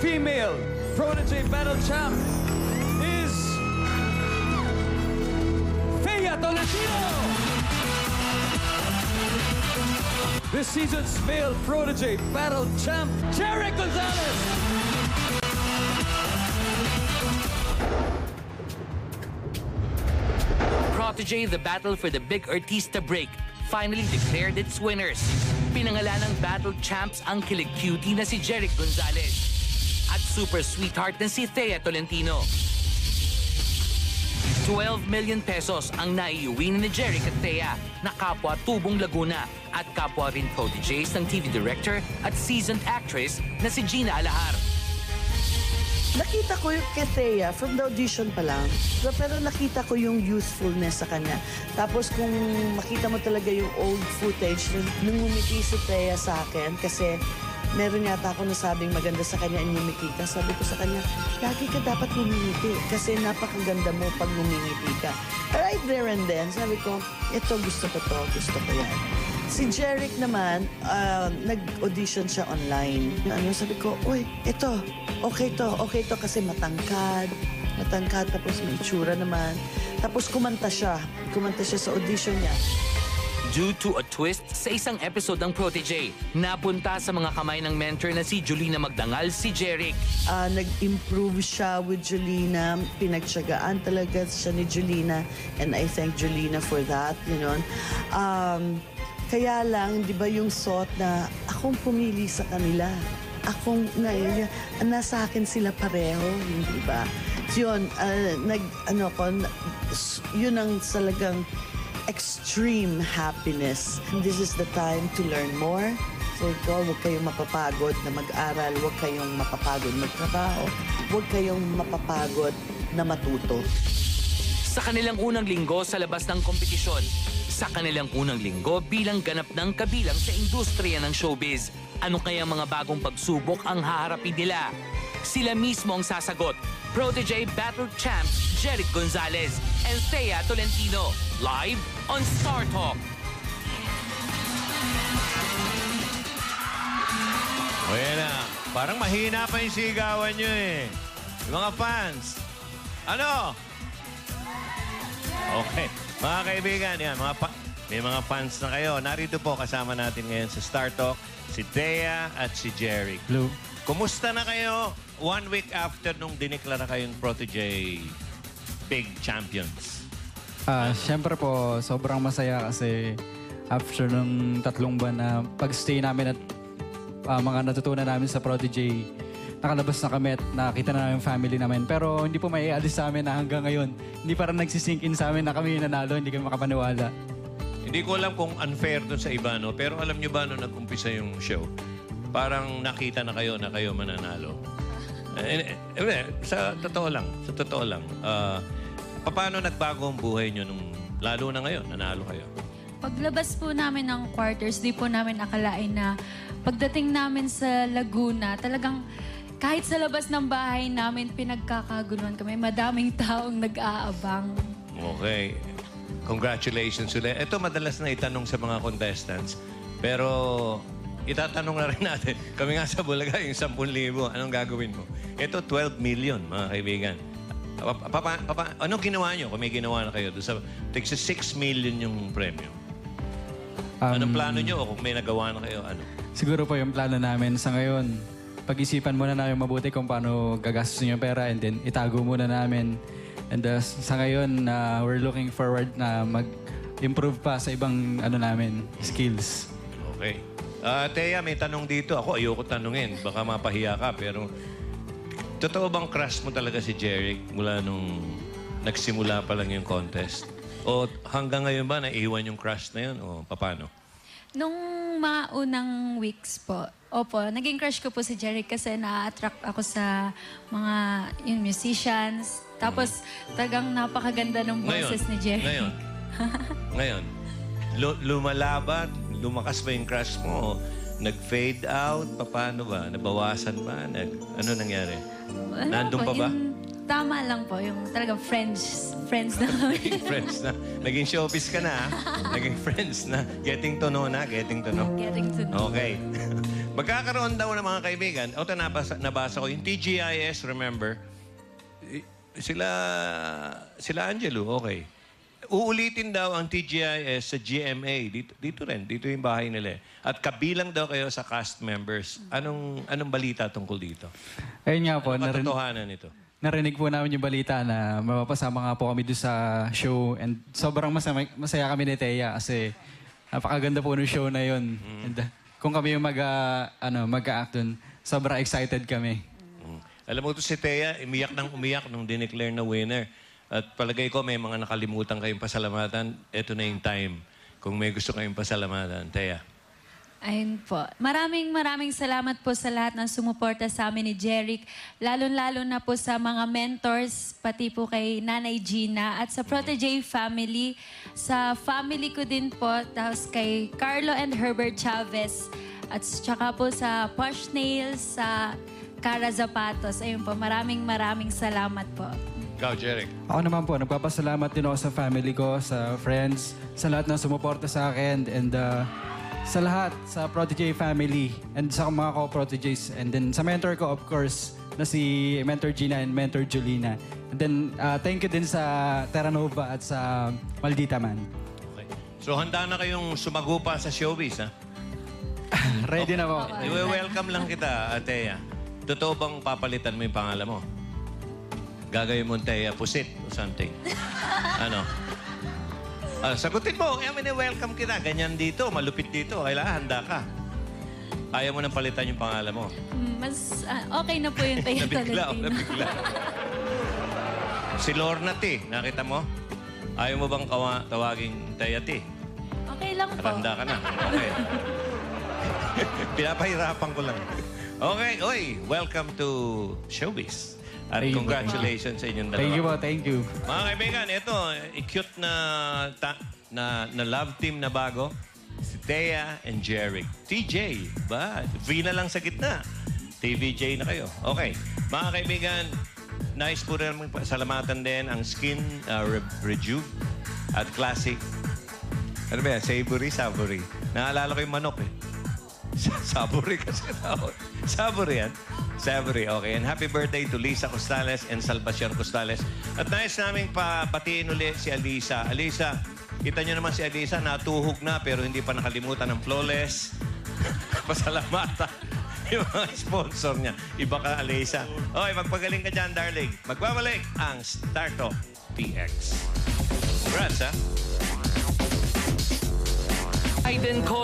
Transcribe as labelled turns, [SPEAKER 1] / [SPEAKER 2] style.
[SPEAKER 1] female Protege Battle Champ is Thea Tolentino. This season's male Protege Battle Champ, Jeric Gonzalez.
[SPEAKER 2] Protege, the battle for the big artista break, finally declared its winners. Pinangalan ng battle champs ang kilig cutie na si Jeric Gonzalez at super sweetheart na si Thea Tolentino. 12 million pesos ang naiuwi ni Jeric at Thea na kapwa Tubong Laguna at kapwa rin proteges ng TV director at seasoned actress na si Gina Alahar.
[SPEAKER 3] Nakita ko yung kay Thea from the audition pa lang, pero nakita ko yung youthfulness sa kanya. Tapos kung makita mo talaga yung old footage, nung ngumiti si Thea sa akin, kasi meron yata ako nasabing maganda sa kanya ang ngumiti ka. Sabi ko sa kanya, lagi ka dapat ngumiti kasi napakaganda mo pag ngumiti ka. Right there and then, sabi ko, ito gusto ko to, gusto ko yan. Si Jeric naman, nag-audition siya online. Sabi ko, uy, ito, okay to kasi matangkad, tapos may itsura naman. Tapos kumanta siya sa audition niya.
[SPEAKER 2] Due to a twist sa isang episode ng Protege, napunta sa mga kamay ng mentor na si Julina Magdangal si Jeric.
[SPEAKER 3] Nag-improve siya with Julina. Pinagtiyagaan talaga siya ni Julina. And I thank Julina for that, you know. Kaya lang, di ba yung thought na akong pumili sa kanila. Nasa akin sila pareho, hindi ba? Yun, yun ang talagang extreme happiness. This is the time to learn more. So ikaw, huwag kayong mapapagod na mag-aral, huwag kayong mapapagod magtrabaho, huwag kayong mapapagod na matuto.
[SPEAKER 2] Sa kanilang unang linggo sa labas ng kompetisyon, sa kanilang unang linggo bilang ganap ng kabilang sa industriya ng showbiz, ano kaya mga bagong pagsubok ang haharapin nila? Sila mismo ang sasagot. Protege Battle Champs Jeric Gonzalez and Thea Tolentino, live on Star Talk.
[SPEAKER 4] O yan na, parang mahina pa yung sigawan nyo eh. Yung mga fans. Ano? Okay. Mga kaibigan, yan, may mga fans na kayo. Narito po kasama natin ngayon sa Star Talk, si Thea at si Jeric.
[SPEAKER 5] Hello.
[SPEAKER 4] Kumusta na kayo 1 week after nung diniklara kayong Protege Big Champions?
[SPEAKER 5] Siyempre po, sobrang masaya kasi after nung 3 buwan na pag-stay namin at mga natutunan namin sa Protege, nakalabas na kami at nakita na namin yung family namin. Pero hindi po may ialis sa amin na hanggang ngayon. Hindi parang nagsisink in sa amin na kami nanalo, hindi kami makapaniwala.
[SPEAKER 4] Hindi ko alam kung unfair dun sa iba, no? Pero alam nyo ba nung nag-umpisa yung show, parang nakita na kayo mananalo. Sa totoo lang, paano nagbago ang buhay nyo nung, lalo na ngayon, nanalo kayo?
[SPEAKER 6] Paglabas po namin ng quarters, di po namin akalain na pagdating namin sa Laguna, talagang kahit sa labas ng bahay namin, pinagkakagunuan kami. Madaming taong nag-aabang.
[SPEAKER 4] Okay. Congratulations ulit. Ito madalas na itanong sa mga contestants. Pero itatanong na rin natin. Kami nga sa Bulaga, yung 10,000, anong gagawin mo? Ito, 12 million, mga kaibigan. Anong ginawa nyo kung may ginawa na kayo? Tigsa 6 million yung premyo. Anong plano nyo o kung may nagawa na kayo? Ano?
[SPEAKER 5] Siguro po yung plano namin sa ngayon, pag-isipan muna namin mabuti kung paano gagastos yung pera and then itago muna namin. And sa ngayon, we're looking forward na mag-improve pa sa ibang skills.
[SPEAKER 4] Okay. Thea, may tanong dito. Ako, ayoko tanungin. Baka mapahiya ka. Pero, totoo bang crush mo talaga si Jeric mula nung nagsimula pa lang yung contest? O hanggang ngayon ba naiiwan yung crush na yun? O paano?
[SPEAKER 6] Nung mga unang weeks po, opo, naging crush ko po si Jeric kasi na-attract ako sa mga musicians. Tapos, talagang napakaganda ng boses ni Jeric.
[SPEAKER 4] Ngayon, lumalabat, lumakas ba yung crush mo? Nag-fade out? Paano ba? Nabawasan ba? Ano nangyari? Nandun pa ba?
[SPEAKER 6] Tama lang po, yung talagang friends na kami.
[SPEAKER 4] Naging friends na. Naging showbiz ka na, Naging friends na. Getting to know na, getting to know.
[SPEAKER 6] Getting to know.
[SPEAKER 4] Okay. Magkakaroon daw ng mga kaibigan. Ito nabasa ko. Yung TGIS, remember, sila Angelo, okay. Uulitin daw ang TGIS sa GMA. Dito rin. Dito yung bahay nila. At kabilang daw kayo sa cast members. Anong balita tungkol dito?
[SPEAKER 5] Ayun nga po,
[SPEAKER 4] Ano katotohanan nito?
[SPEAKER 5] narinig po namin yung balita na mapapasama nga po kami doon sa show. And sobrang masaya kami ni Thea kasi napakaganda po ng show na yun. And, kung kami yung mag-a-act dun, sobrang excited kami.
[SPEAKER 4] Alam mo ito si Thea, umiyak nung dineclare na winner. At palagay ko may mga nakalimutan kayong pasalamatan. Ito na yung time kung may gusto kayong pasalamatan. Thea.
[SPEAKER 6] Ayun po. Maraming salamat po sa lahat ng sumuporta sa amin ni Jeric. Lalo-lalo na po sa mga mentors, pati po kay Nanay Gina at sa Protege family. Sa family ko din po, tapos kay Carlo and Herbert Chavez. At saka po sa Posh Nails, sa Cara Zapatos. Ayun po, maraming salamat po.
[SPEAKER 4] Ikaw, Jeric.
[SPEAKER 5] Ako naman po, nagpapasalamat din ako sa family ko, sa friends, sa lahat ng sumuporta sa akin, and sa lahat, sa Protege family, and sa mga co-proteges, and then sa mentor ko, of course, na si Mentor Gina and Mentor Julina. And then, thank you din sa Terra Nova at sa Maldita Man.
[SPEAKER 4] Okay. So, handa na kayong sumagupa sa showbiz, ha?
[SPEAKER 5] Ready na po.
[SPEAKER 4] I-welcome lang kita, Thea. Totoo bang papalitan mo yung pangalan mo? Gagawin mo Thea Pusit o something? Ano? Sagutin mo. Welcome kita. Ganyan dito, malupit dito. Kailangan handa ka. Ayaw mo nang palitan yung pangalan mo.
[SPEAKER 6] Mas okay na po yung Thea Tolentino.
[SPEAKER 4] Nabigla. Si Lorna T, nakita mo? Ayaw mo bang tawaging Thea T?
[SPEAKER 6] Okay lang po.
[SPEAKER 4] Handa ka na. Okay. Pinapahirapan ko lang. Okay, oy, welcome to Showbiz. At
[SPEAKER 5] Thank you.
[SPEAKER 4] congratulations sa inyong dalawa.
[SPEAKER 5] Thank you po, thank you.
[SPEAKER 4] Mga kaibigan, ito, cute na love team na bago. Si Thea and Jeric. TJ, ba? V na lang sa gitna. TVJ na kayo. Okay. Mga kaibigan, nice po rin salamatan din ang Skin Rejuve at Classic. Ano ba yan? Savory. Naalala ko yung manok eh. Savory kasi tawag. Savory yan. Savory, okay. And happy birthday to Lisa Costales and Salvacion Costales. At nais naming papatiin ulit si Alisa. Alisa, kita nyo naman si Alisa, natuhog na pero hindi pa nakalimutan ng flawless. Pasalamatan yung mga sponsor niya. Iba ka, Alisa. Okay, magpagaling ka dyan, darling. Magbabalik ang Startup PX. Congrats, ha?
[SPEAKER 2] Aiden Cole.